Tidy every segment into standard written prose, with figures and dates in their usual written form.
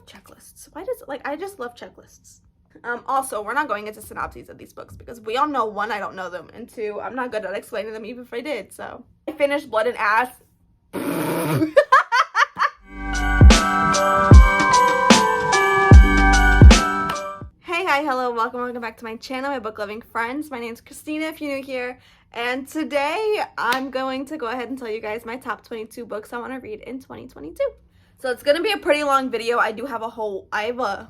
checklists. Why does, like, I just love checklists. Also, we're not going into synopses of these books because we all know, one, I don't know them, and two, I'm not good at explaining them even if I did. So I finished Blood and Ass. Hey, hi, hello, welcome back to my channel, my book loving friends. My name's Christina if you're new here, and today I'm going to go ahead and tell you guys my top 22 books I want to read in 2022. So it's gonna be a pretty long video. I have a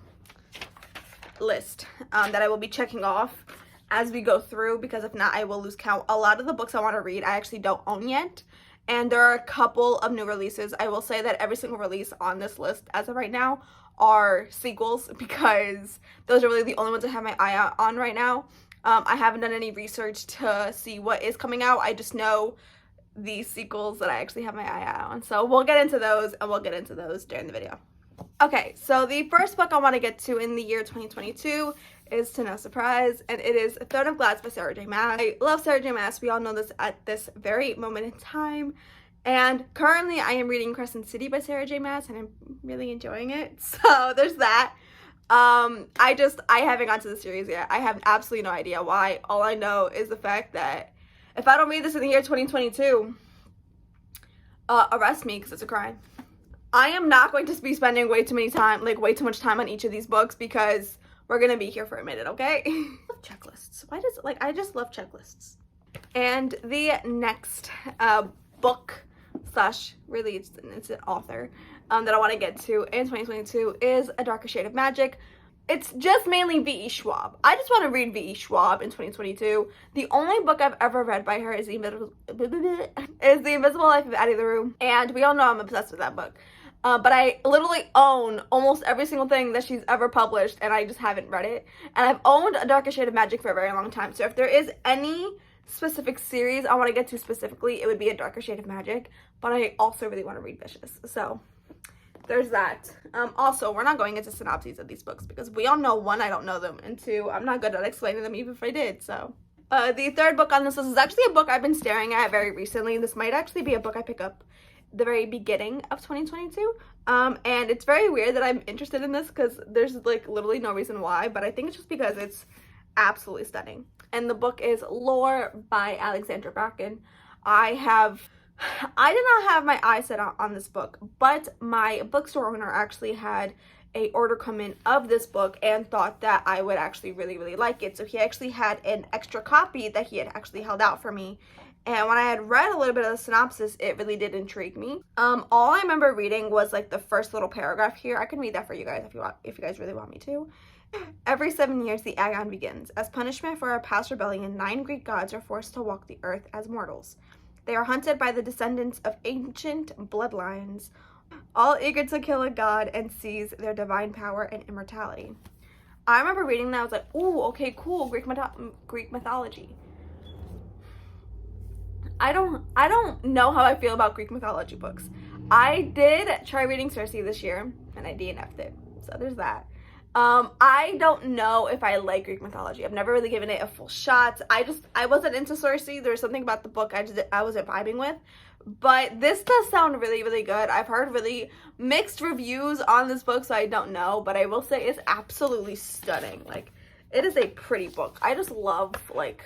list that I will be checking off as we go through, because if not I will lose count. A lot of the books I want to read I actually don't own yet, and there are a couple of new releases. I will say that every single release on this list as of right now are sequels, because those are really the only ones I have my eye out on right now. I haven't done any research to see what is coming out. I just know the sequels that I actually have my eye out on. So we'll get into those, and we'll get into those during the video. Okay, so the first book I want to get to in the year 2022 is, to no surprise, and it is Throne of Glass by Sarah J. Maas. I love Sarah J. Maas. We all know this at this very moment in time. And currently I am reading Crescent City by Sarah J. Maas, and I'm really enjoying it. So there's that. I haven't gotten to the series yet. I have absolutely no idea why. All I know is the fact that if I don't read this in the year 2022, arrest me, because it's a crime. I am not going to be spending way too much time on each of these books, because we're gonna be here for a minute, okay? Checklists. Why does, like, I just love checklists. And the next book slash really it's an author that I want to get to in 2022 is A Darker Shade of Magic. It's just mainly V.E. SCHWAB. I just want to read V.E. SCHWAB in 2022. The only book I've ever read by her is The Invisible Life of Addie LaRue, and we all know I'm obsessed with that book. But I literally own almost every single thing that she's ever published, and I just haven't read it. And I've owned A Darker Shade of Magic for a very long time. So if there is any specific series I want to get to specifically, it would be A Darker Shade of Magic. But I also really want to read Vicious. So there's that. Also, we're not going into synopses of these books because we all know, one, I don't know them, and two, I'm not good at explaining them even if I did. So the third book on this list is actually a book I've been staring at very recently. This might actually be a book I pick up the very beginning of 2022, and it's very weird that I'm interested in this because there's like literally no reason why, but I think it's just because it's absolutely stunning. And the book is Lore by Alexandra Bracken. I did not have my eye set on this book, but my bookstore owner actually had a order come in of this book and thought that I would actually really like it. So he actually had an extra copy that he had actually held out for me. And when I had read a little bit of the synopsis, it really did intrigue me. All I remember reading was like the first little paragraph here. I can read that for you guys if you guys really want me to. Every 7 years, the Aeon begins. As punishment for our past rebellion, 9 Greek gods are forced to walk the earth as mortals. They are hunted by the descendants of ancient bloodlines, all eager to kill a god and seize their divine power and immortality. I remember reading that. I was like, ooh, okay, cool, Greek mythology. I don't know how I feel about Greek mythology books. I did try reading Circe this year, and I DNF'd it, so there's that. I don't know if I like Greek mythology. I've never really given it a full shot. I wasn't into Circe. There's something about the book I wasn't vibing with. But this does sound really good. I've heard really mixed reviews on this book, so I don't know. But I will say it's absolutely stunning. Like, it is a pretty book. I just love, like,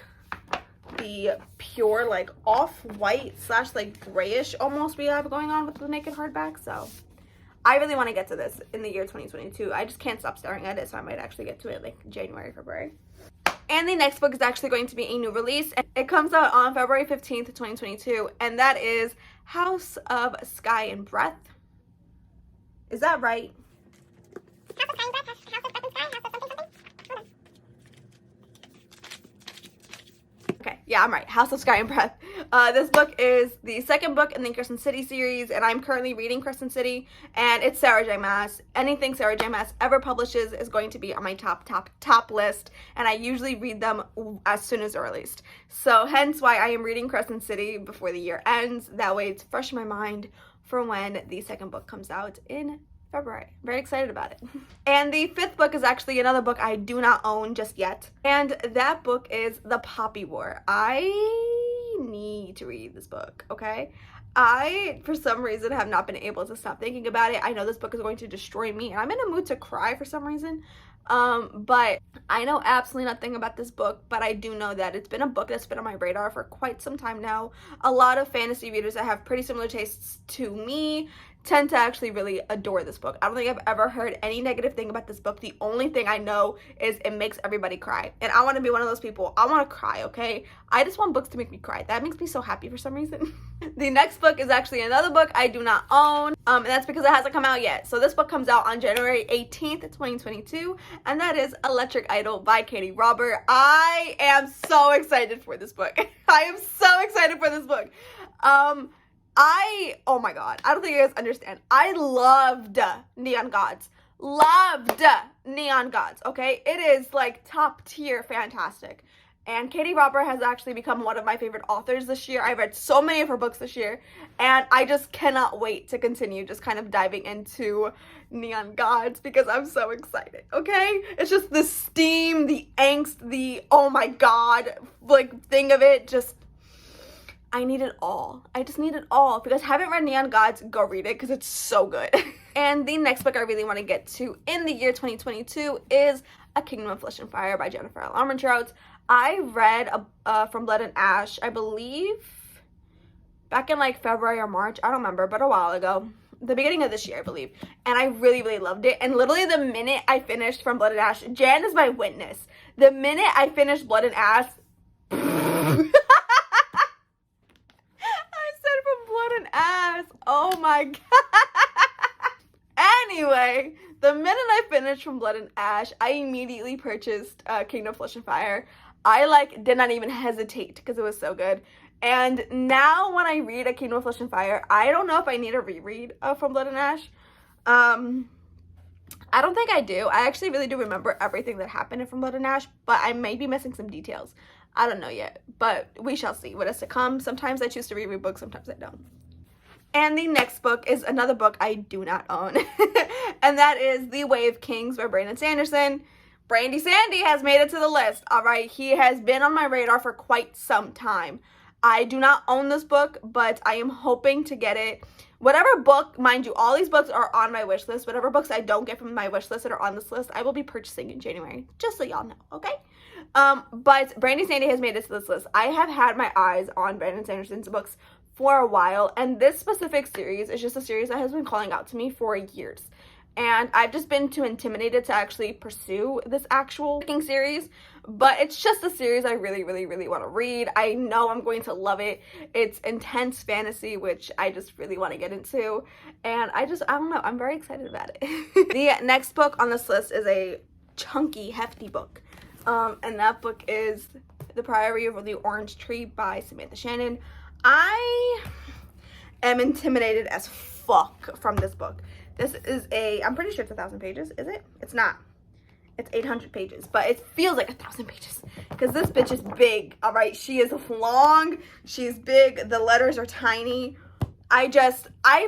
the pure, like, off-white slash, like, grayish almost we have going on with the naked hardback. So I really want to get to this in the year 2022. I just can't stop staring at it, so I might actually get to it like January, February. And the next book is actually going to be a new release. It comes out on February 15th, 2022, and that is House of Sky and Breath. Is that right? Okay, yeah, I'm right. House of Sky and Breath. This book is the second book in the Crescent City series, and I'm currently reading Crescent City, and it's Sarah J. Maas. Anything Sarah J. Maas ever publishes is going to be on my top list, and I usually read them as soon as they're released. So hence why I am reading Crescent City before the year ends. That way it's fresh in my mind for when the second book comes out in February. Very excited about it. And the fifth book is actually another book I do not own just yet, and that book is The Poppy War. I need to read this book, okay? I, for some reason, have not been able to stop thinking about it. I know this book is going to destroy me, and I'm in a mood to cry for some reason. But I know absolutely nothing about this book, but I do know that it's been a book that's been on my radar for quite some time now. A lot of fantasy readers that have pretty similar tastes to me tend to actually really adore this book. I don't think I've ever heard any negative thing about this book. The only thing I know is it makes everybody cry, and I want to be one of those people. I want to cry, okay? I just want books to make me cry. That makes me so happy for some reason. The next book is actually another book I do not own, and that's because it hasn't come out yet. So this book comes out on January 18th, 2022, and that is Electric Idol by Katee Robert. I am so excited for this book. I am so excited for this book. Oh my god, I don't think you guys understand. I loved Neon Gods. Loved Neon Gods, okay? It is like top tier fantastic. And Katee Robert has actually become one of my favorite authors this year. I've read so many of her books this year, and I just cannot wait to continue just kind of diving into Neon Gods because I'm so excited, okay? It's just the steam, the angst, the oh my god, like thing of it, just I need it all. I just need it all. If you guys haven't read Neon Gods, go read it because it's so good. And the next book I really want to get to in the year 2022 is A Kingdom of Flesh and Fire by Jennifer L. Armentrout. I read From Blood and Ash, I believe, back in like February or March. I don't remember, but a while ago. The beginning of this year, I believe. And I really, really loved it. And literally the minute I finished From Blood and Ash, Jan is my witness. The minute I finished Blood and Ash, oh my god. Anyway, the minute I finished From Blood and Ash, I immediately purchased Kingdom of Flesh and Fire. I like did not even hesitate because it was so good. And now when I read A Kingdom of Flesh and Fire, I don't know if I need a reread of From Blood and Ash. I don't think I do. I actually really do remember everything that happened in From Blood and Ash, but I may be missing some details. I don't know yet, but we shall see what is to come. Sometimes I choose to reread books, sometimes I don't. And the next book is another book I do not own, and that is The Way of Kings by Brandon Sanderson. Brandy Sandy has made it to the list, all right? He has been on my radar for quite some time. I do not own this book, but I am hoping to get it. Whatever book, mind you, all these books are on my wish list. Whatever books I don't get from my wish list that are on this list, I will be purchasing in January, just so y'all know, okay? But Brandy Sandy has made it to this list. I have had my eyes on Brandon Sanderson's books for a while, and this specific series is just a series that has been calling out to me for years. And I've just been too intimidated to actually pursue this actual series, but it's just a series I really, really, really want to read. I know I'm going to love it. It's intense fantasy, which I just really want to get into, and I don't know, I'm very excited about it. The next book on this list is a chunky, hefty book, and that book is The Priory of the Orange Tree by Samantha Shannon. I am intimidated as fuck from this book. This is I'm pretty sure it's 1,000 pages, is it? It's not. It's 800 pages, but it feels like 1,000 pages because this bitch is big, all right? She is long, she's big, the letters are tiny. I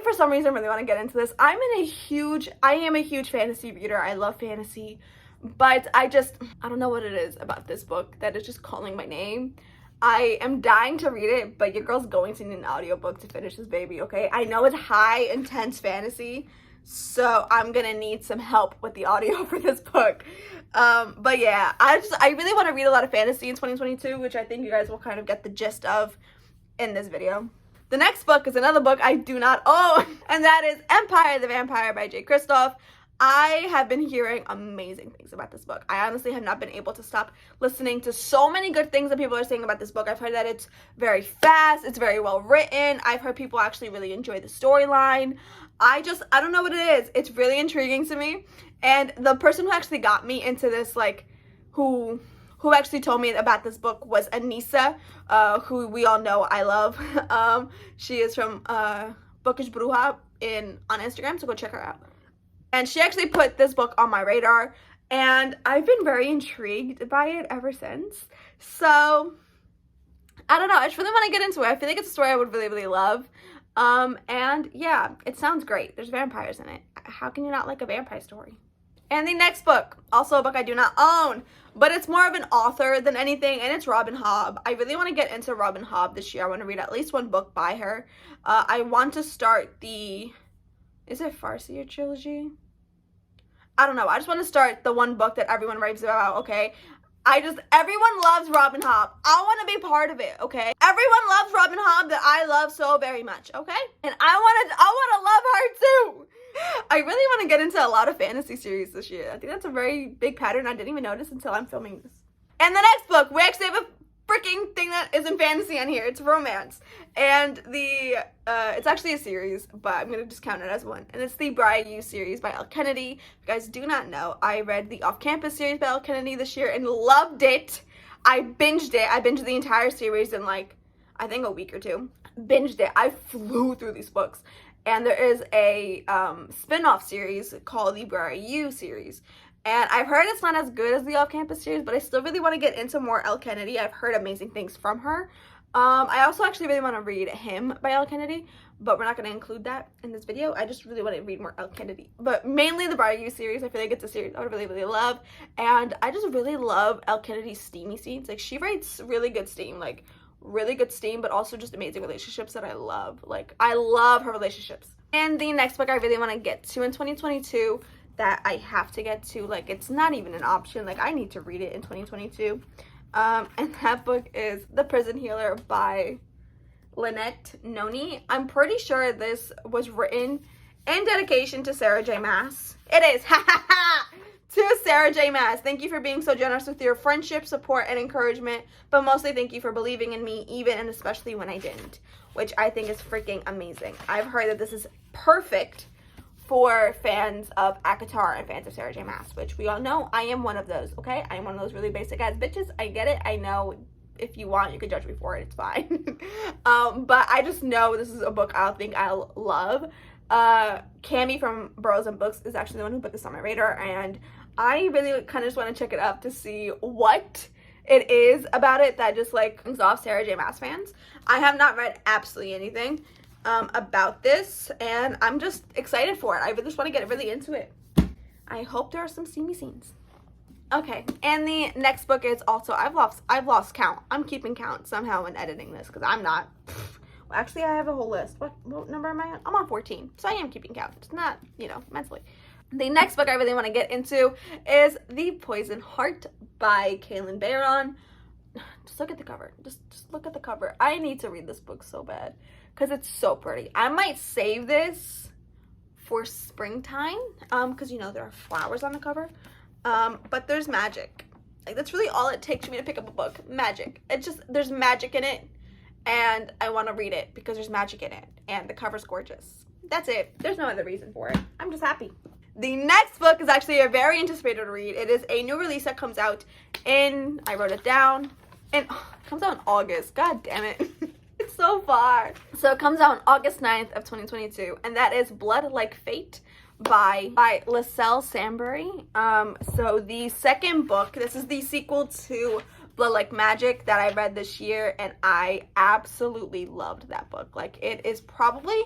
for some reason really want to get into this. I am a huge fantasy reader. I love fantasy, but I don't know what it is about this book that is just calling my name. I am dying to read it, but your girl's going to need an audiobook to finish this baby, okay? I know it's high, intense fantasy, so I'm gonna need some help with the audio for this book. But yeah, I really want to read a lot of fantasy in 2022, which I think you guys will kind of get the gist of in this video. The next book is another book I do not own, and that is Empire the Vampire by KRISTOFF. I have been hearing amazing things about this book. I honestly have not been able to stop listening to so many good things that people are saying about this book. I've heard that it's very fast, it's very well written. I've heard people actually really enjoy the storyline. I don't know what it is. It's really intriguing to me. And the person who actually got me into this, like, who actually told me about this book was Anissa, who we all know I love. She is from Bookish Bruja on Instagram, so go check her out. And she actually put this book on my radar, and I've been very intrigued by it ever since. So, I don't know. I just really want to get into it. I feel like it's a story I would really, really love. And yeah, it sounds great. There's vampires in it. How can you not like a vampire story? And the next book, also a book I do not own, but it's more of an author than anything, and it's Robin Hobb. I really want to get into Robin Hobb this year. I want to read at least one book by her. I want to start the, is it Farseer trilogy? I don't know. I just want to start the one book that everyone raves about, okay? Everyone loves Robin Hobb. I want to be part of it, okay? Everyone loves Robin Hobb that I love so very much, okay? And I want to love her too. I really want to get into a lot of fantasy series this year. I think that's a very big pattern I didn't even notice until I'm filming this. And the next book, we actually have a freaking thing that isn't fantasy on here. It's romance. And it's actually a series, but I'm going to just count it as one. And it's the BRIAR series by Elle Kennedy. If you guys do not know, I read the Off-Campus series by Elle Kennedy this year and loved it. I binged it. I binged the entire series in like, I think a week or two. Binged it. I flew through these books. And there is a spin-off series called the BRIAR series. And I've heard it's not as good as the Off-Campus series, but I still really want to get into more Elle Kennedy. I've heard amazing things from her. I also actually really want to read Him by Elle Kennedy, but we're not going to include that in this video. I just really want to read more Elle Kennedy. But mainly the BRIAR series. I feel like it's a series I would really, really love. And I just really love Elle Kennedy's steamy scenes. Like, she writes really good steam, like, really good steam, but also just amazing relationships that I love. Like, I love her relationships. And the next book I really want to get to in 2022 that I have to get to, like, it's not even an option, like, I need to read it in 2022, and that book is The Prison Healer by LYNETTE NONI. I'm pretty sure this was written in dedication to Sarah J. Maas. It is, ha ha ha! To Sarah J. Maas, thank you for being so generous with your friendship, support, and encouragement, but mostly thank you for believing in me, even and especially when I didn't, which I think is freaking amazing. I've heard that this is perfect for fans of ACOTAR and fans of Sarah J. Maas, which we all know I am one of those, okay? I am one of those really basic ass bitches. I get it. I know if you want, you can judge me for it. It's fine. But I just know this is a book I think I'll love. Cami from Burrows and Books is actually the one who put this on my radar, and I really kind of just want to check it up to see what it is about it that just like brings off Sarah J. Maas fans. I have not read absolutely anything about this, and I'm just excited for it. I just want to get really into it. I hope there are some steamy scenes. Okay, and the next book is also, I've lost count. I'm keeping count somehow when editing this because I'm not. Well, actually, I have a whole list. What number am I on? I'm on 14, so I am keeping count. It's not, you know, mentally. The next book I really want to get into is The Poison Heart by KALYNN BAYRON. Just look at the cover. Just look at the cover. I need to read this book so bad because it's so pretty. I might save this for springtime because, you know, there are flowers on the cover. But there's magic. Like, that's really all it takes for me to pick up a book. Magic. It's just, there's magic in it, and I want to read it because there's magic in it, and the cover's gorgeous. That's it. There's no other reason for it. I'm just happy. The next book is actually a very anticipated read. It is a new release that comes out in, I wrote it down, and it comes out in August. God damn it. It's so far. So it comes out on August 9th of 2022, and that is Blood Like Fate by LISELLE SAMBURY. So the second book, this is the sequel to Blood Like Magic that I read this year, and I absolutely loved that book. Like, it is probably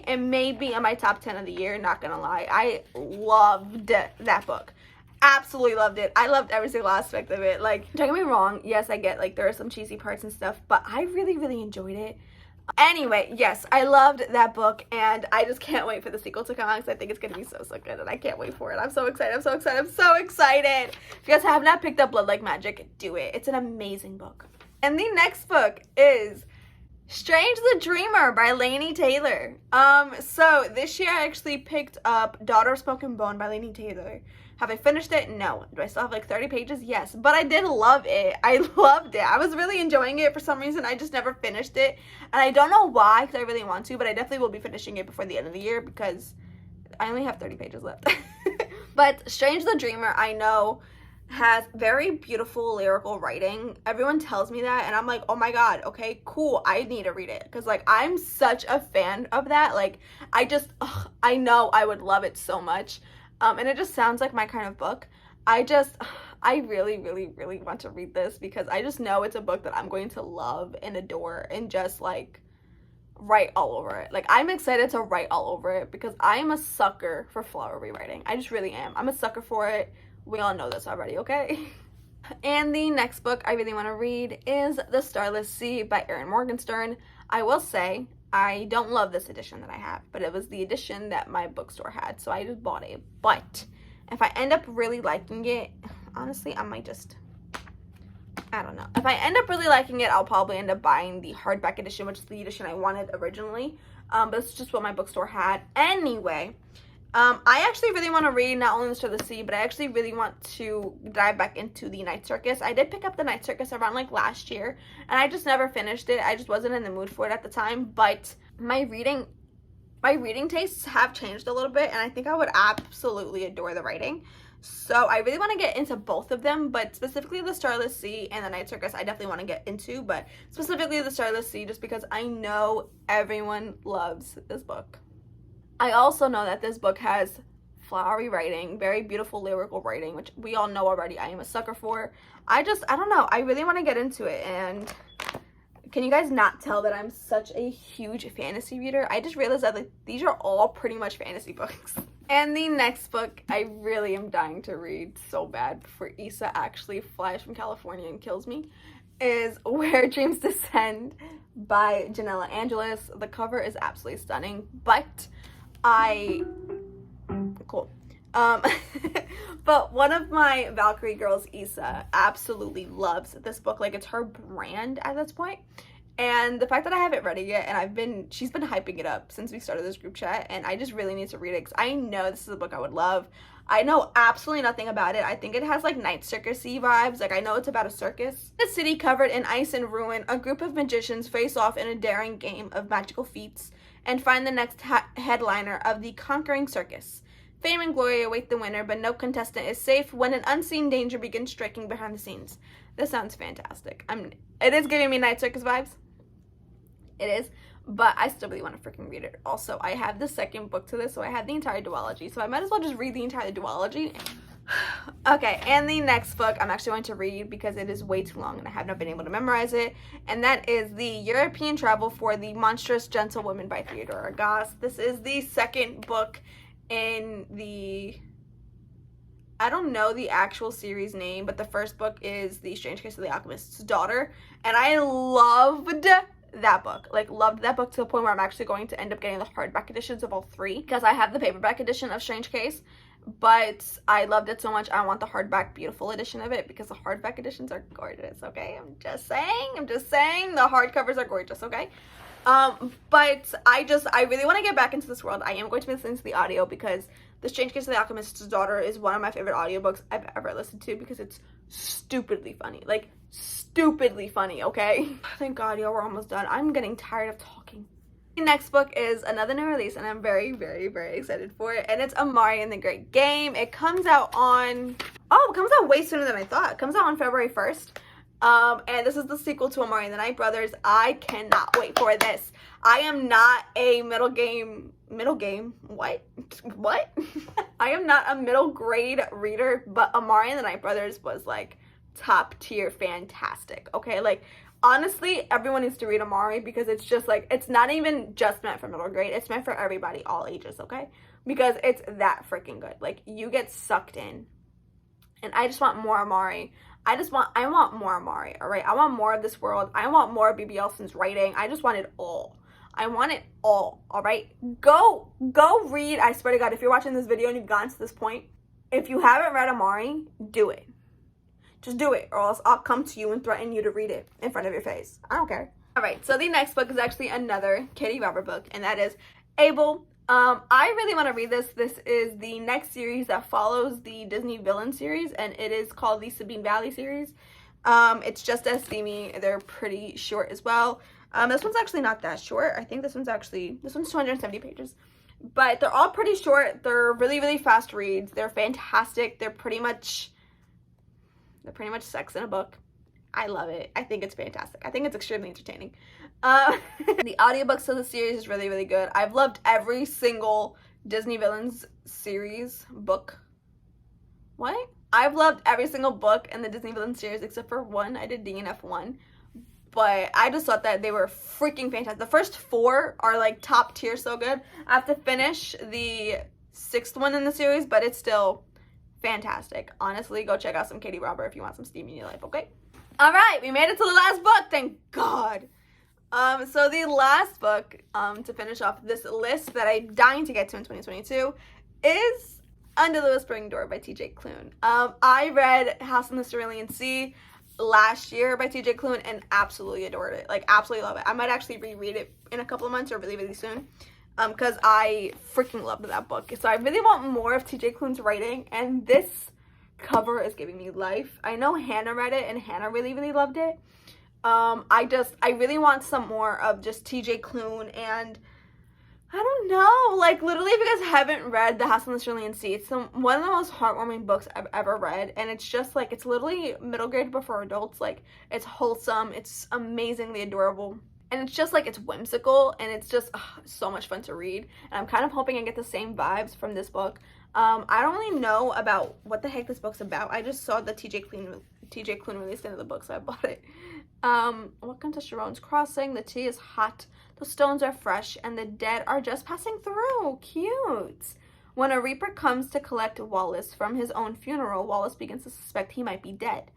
it may be in my top 10 of the year, not gonna lie. I loved that book. Absolutely loved it. I loved every single aspect of it. Like, don't get me wrong, yes, I get like there are some cheesy parts and stuff, but I really enjoyed it. Anyway, yes, I loved that book, and I just can't wait for the sequel to come out because I think it's gonna be so good, and I can't wait for it. I'm so excited. I'm so excited. If you guys have not picked up Blood Like Magic, do it. It's an amazing book. And the next book is Strange the Dreamer by LAINI Taylor. So this year I actually picked up Daughter of Smoke and Bone by LAINI Taylor. Have I finished it? No. Do I still have like 30 pages? Yes. But I did love it. I loved it. I was really enjoying it. For some reason, I just never finished it. And I don't know why, because I really want to, but I definitely will be finishing it before the end of the year because I only have 30 pages left. But Strange the Dreamer, I know, has very beautiful lyrical writing. Everyone tells me that, and I'm like, oh my god, okay, cool, I need to read it, because like I'm such a fan of that. Like, I know I would love it so much, and it just sounds like my kind of book. I really want to read this because I just know it's a book that I'm going to love and adore and just like write all over it. Like, I'm excited to write all over it because I am a sucker for flowery writing. I just really am. I'm a sucker for it. We all know this already, okay? And the next book I really want to read is The Starless Sea by Erin Morgenstern. I will say, I don't love this edition that I have, but it was the edition that my bookstore had, so I just bought it. But if I end up really liking it, honestly, I might just, I don't know. If I end up really liking it, I'll probably end up buying the hardback edition, which is the edition I wanted originally. But it's just what my bookstore had. Anyway, I actually really want to read not only The Starless Sea, but I actually really want to dive back into the Night Circus. I did pick up the Night Circus around like last year, and I just never finished it. I just wasn't in the mood for it at the time. But my reading tastes have changed a little bit, and I think I would absolutely adore the writing. So I really want to get into both of them, but specifically The Starless Sea and the Night Circus I definitely want to get into, but specifically The Starless Sea just because I know everyone loves this book. I also know that this book has flowery writing, very beautiful lyrical writing, which we all know already I am a sucker for. I don't know, I really want to get into it. And can you guys not tell that I'm such a huge fantasy reader? I just realized that like these are all pretty much fantasy books. And the next book I really am dying to read so bad before Issa actually flies from California and kills me is Where Dreams Descend by Janella Angelis. The cover is absolutely stunning, but cool. But one of my Valkyrie girls, Issa, absolutely loves this book. Like, it's her brand at this point. And the fact that I haven't read it yet, and she's been hyping it up since we started this group chat, and I just really need to read it because I know this is a book I would love. I know absolutely nothing about it. I think it has like Night Circus-y vibes. Like, I know it's about a circus. In a city covered in ice and ruin, a group of magicians face off in a daring game of magical feats and find the next headliner of the conquering circus. Fame and glory await the winner, but no contestant is safe when an unseen danger begins striking behind the scenes. This sounds fantastic. It is giving me Night Circus vibes. It is, but I still really want to freaking read it. Also, I have the second book to this, so I have the entire duology, so I might as well just read the entire duology. Okay, and the next book I'm actually going to read because it is way too long and I have not been able to memorize it, and that is The European Travel for the Monstrous Gentlewoman by Theodora Goss. This is the second book in the, I don't know the actual series name, but the first book is The Strange Case of the Alchemist's Daughter, and I loved that book. Like, loved that book to the point where I'm actually going to end up getting the hardback editions of all three because I have the paperback edition of Strange Case, but I loved it so much I want the hardback beautiful edition of it because the hardback editions are gorgeous, okay? I'm just saying the hardcovers are gorgeous, okay? But I really want to get back into this world. I am going to be listening to the audio because The Strange Case of the Alchemist's Daughter is one of my favorite audiobooks I've ever listened to because it's stupidly funny. Like, stupidly funny, okay? Thank God, y'all, we're almost done. I'm getting tired of talking. The next book is another new release, and I'm very, very, very excited for it, and it's AMARI and the Great Game. It comes out way sooner than I thought. It comes out on February 1st. And this is the sequel to AMARI and the Night Brothers. I cannot wait for this. I am not a middle game, what? I am not a middle grade reader, but AMARI and the Night Brothers was like top tier fantastic, okay? Like, honestly, everyone needs to read AMARI because it's just like, it's not even just meant for middle grade, it's meant for everybody, all ages, okay? Because it's that freaking good. Like, you get sucked in. And I just want more AMARI. I want more AMARI, all right? I want more of this world. I want more of BB Elson's writing. I just want it all. I want it all right? Go read. I swear to God, if you're watching this video and you've gotten to this point, if you haven't read AMARI, do it. Just do it, or else I'll come to you and threaten you to read it in front of your face. I don't care. All right, so the next book is actually another Katie Robert book, and that is ABEL. I really want to read this. This is the next series that follows the Disney Villain series, and it is called the Sabine Valley series. It's just as steamy. They're pretty short as well. This one's actually not that short. I think this one's 270 pages. But they're all pretty short. They're really, really fast reads. They're fantastic. They're pretty much sex in a book. I love it. I think it's fantastic. I think it's extremely entertaining. The audiobooks of the series is really, really good. I've loved every single Disney Villains series book. What? I've loved every single book in the Disney Villains series except for one. I did DNF 1. but I just thought that they were freaking fantastic. The first 4 are like top tier, so good. I have to finish the 6th one in the series, but it's still fantastic. Honestly, go check out some Katie Robert if you want some steam in your life, okay? All right, we made it to the last book, thank God. So the last book, to finish off this list that I'm dying to get to in 2022 is Under the Whispering Door by TJ Klune. I read House on the Cerulean Sea last year by TJ Klune and absolutely adored it. Like, absolutely love it. I might actually reread it in a couple of months or really, really soon. Because I freaking loved that book. So I really want more of TJ Klune's writing, and this cover is giving me life. I know Hannah read it, and Hannah really, really loved it. I really want some more of just TJ Klune, and I don't know, like, literally, if you guys haven't read The House on the Cerulean Sea, it's one of the most heartwarming books I've ever read, and it's just, like, it's literally middle grade but for adults. Like, it's wholesome, it's amazingly adorable. And it's just, like, it's whimsical, and it's just so much fun to read. And I'm kind of hoping I get the same vibes from this book. I don't really know about what the heck this book's about. I just saw the TJ Klune released into the book, so I bought it. Welcome to Sharon's Crossing. The tea is hot, the stones are fresh, and the dead are just passing through. Cute. When a reaper comes to collect Wallace from his own funeral, Wallace begins to suspect he might be dead.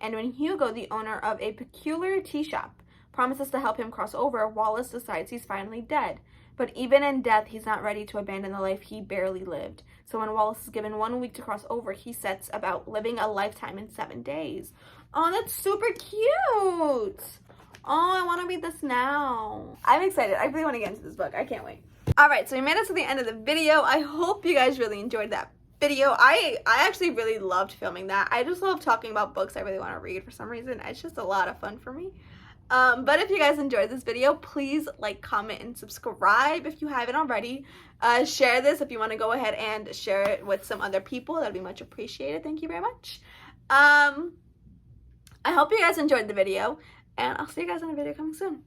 And when Hugo, the owner of a peculiar tea shop, promises to help him cross over, Wallace decides he's finally dead. But even in death, he's not ready to abandon the life he barely lived. So when Wallace is given 1 week to cross over, he sets about living a lifetime in 7 days. Oh, that's super cute. Oh, I want to read this now. I'm excited. I really want to get into this book. I can't wait. All right, so we made it to the end of the video. I hope you guys really enjoyed that video. I actually really loved filming that. I just love talking about books I really want to read for some reason. It's just a lot of fun for me. But if you guys enjoyed this video, please like, comment, and subscribe if you haven't already. Share this if you want to go ahead and share it with some other people. That'd be much appreciated. Thank you very much. I hope you guys enjoyed the video, and I'll see you guys in a video coming soon.